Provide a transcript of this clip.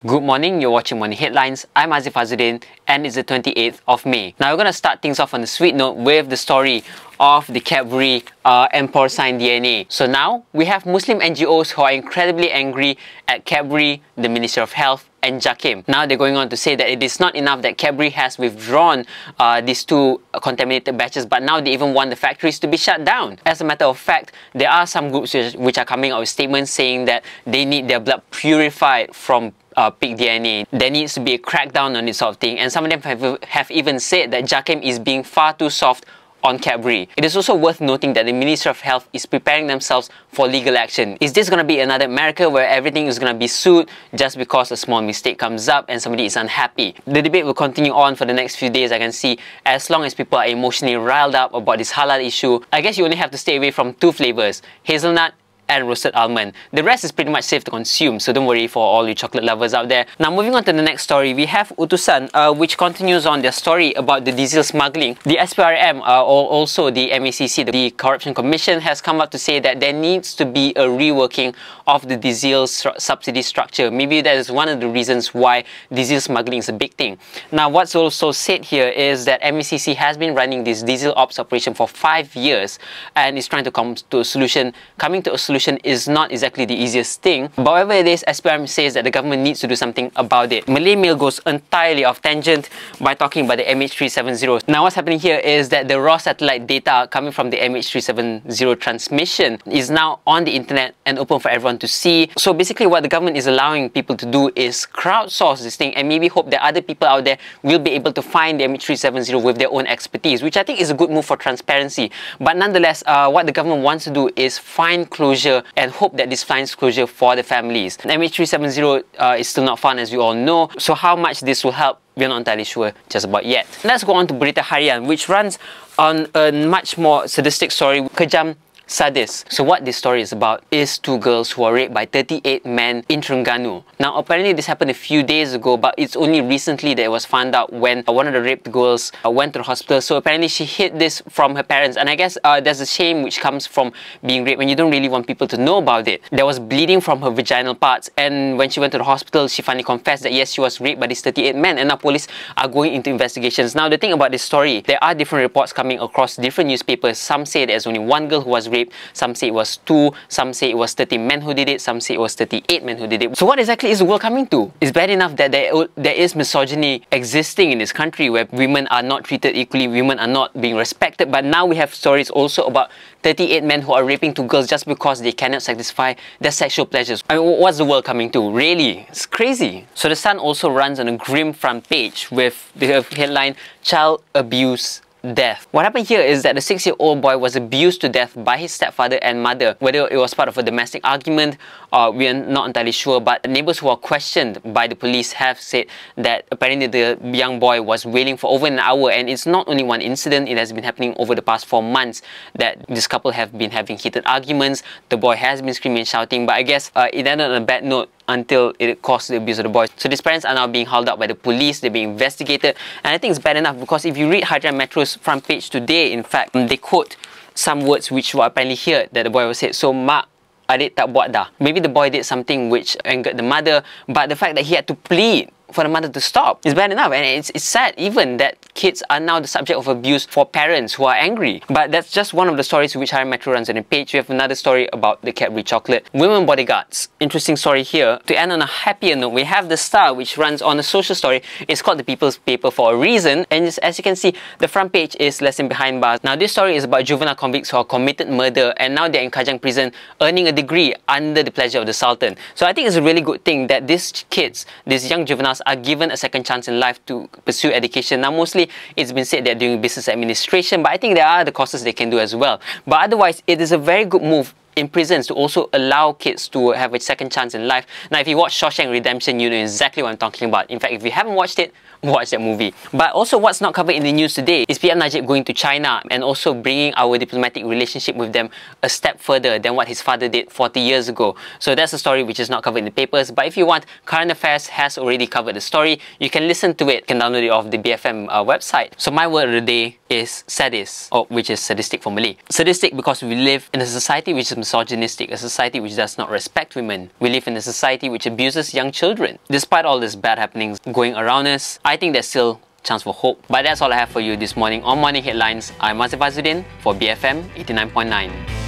Good morning, you're watching Morning Headlines. I'm Aziff Azuddin and it's the 28th of May. Now we're going to start things off on a sweet note with the story of the Cadbury and porcine DNA. So now we have Muslim NGOs who are incredibly angry at Cadbury, the Ministry of Health and JAKIM. Now they're going on to say that it is not enough that Cadbury has withdrawn these two contaminated batches, but now they even want the factories to be shut down. As a matter of fact, there are some groups which are coming out with statements saying that they need their blood purified from pig DNA. There needs to be a crackdown on this sort of thing, and some of them have even said that JAKIM is being far too soft on Cadbury. It is also worth noting that the Ministry of Health is preparing themselves for legal action. Is this going to be another America where everything is going to be sued just because a small mistake comes up and somebody is unhappy? The debate will continue on for the next few days, I can see, as long as people are emotionally riled up about this halal issue. I guess you only have to stay away from two flavors, hazelnut and roasted almond. The rest is pretty much safe to consume, so don't worry for all you chocolate lovers out there. Now moving on to the next story, we have Utusan, which continues on their story about the diesel smuggling. The SPRM, or also the MACC, the Corruption Commission, has come up to say that there needs to be a reworking of the diesel subsidy structure. Maybe that is one of the reasons why diesel smuggling is a big thing. Now what's also said here is that MACC has been running this diesel ops operation for 5 years and is trying to come to a solution. Coming to a solution is not exactly the easiest thing, but whatever it is, SPRM says that the government needs to do something about it. Malay Mail goes entirely off tangent by talking about the MH370. Now what's happening here is that the raw satellite data coming from the MH370 transmission is now on the internet and open for everyone to see. So basically what the government is allowing people to do is crowdsource this thing and maybe hope that other people out there will be able to find the MH370 with their own expertise, which I think is a good move for transparency. But nonetheless, what the government wants to do is find closure and hope that this finds closure for the families. MH370 is still not found, as we all know, so how much this will help, we're not entirely sure just about yet. Let's go on to Berita Harian, which runs on a much more sadistic story, Kejam Sadis. So what this story is about is two girls who were raped by 38 men in Terengganu. Now apparently this happened a few days ago, but it's only recently that it was found out when one of the raped girls went to the hospital. So apparently she hid this from her parents, and I guess there's a shame which comes from being raped when you don't really want people to know about it. There was bleeding from her vaginal parts, and when she went to the hospital she finally confessed that yes, she was raped by these 38 men, and now police are going into investigations. Now the thing about this story, there are different reports coming across different newspapers. Some say there's only one girl who was raped, some say it was 2, some say it was 30 men who did it, some say it was 38 men who did it. So what exactly is the world coming to? It's bad enough that there is misogyny existing in this country where women are not treated equally, women are not being respected, but now we have stories also about 38 men who are raping 2 girls just because they cannot satisfy their sexual pleasures. I mean, what's the world coming to? Really? It's crazy. So the Sun also runs on a grim front page with the headline, Child Abuse Death. What happened here is that the 6-year-old boy was abused to death by his stepfather and mother. Whether it was part of a domestic argument, we are not entirely sure, but neighbors who are questioned by the police have said that apparently the young boy was wailing for over an hour, and it's not only one incident, it has been happening over the past 4 months that this couple have been having heated arguments. The boy has been screaming and shouting, but I guess it ended on a bad note until it caused the abuse of the boy. So these parents are now being hauled out by the police, they're being investigated, and I think it's bad enough because if you read Harian Metro's front page today, in fact, they quote some words which were apparently heard that the boy was said, so mak, adik tak buat dah. Maybe the boy did something which angered the mother, but the fact that he had to plead for the mother to stop is bad enough, and it's sad even that kids are now the subject of abuse for parents who are angry. But that's just one of the stories which Harian Metro runs on the page. We have another story about the Cadbury chocolate. Women bodyguards. Interesting story here. To end on a happier note, we have the Star, which runs on a social story. It's called the People's Paper for a reason, and as you can see, the front page is Lesson Behind Bars. Now this story is about juvenile convicts who are committed murder and now they're in Kajang prison earning a degree under the pleasure of the Sultan. So I think it's a really good thing that these kids, these young juveniles, are given a second chance in life to pursue education. Now mostly it's been said they're doing business administration, but I think there are other courses they can do as well. But otherwise, it is a very good move in prisons to also allow kids to have a second chance in life. Now if you watch Shawshank Redemption, you know exactly what I'm talking about. In fact, if you haven't watched it, watch that movie. But also what's not covered in the news today is PM Najib going to China and also bringing our diplomatic relationship with them a step further than what his father did 40 years ago. So that's a story which is not covered in the papers, but if you want, Current Affairs has already covered the story. You can listen to it, you can download it off the BFM website. So my word of the day is sadist, or which is sadistic for Malay. Sadistic because we live in a society which is misogynistic, a society which does not respect women. We live in a society which abuses young children. Despite all these bad happenings going around us, I think there's still chance for hope. But that's all I have for you this morning on Morning Headlines. I'm Aziff Azuddin for BFM 89.9.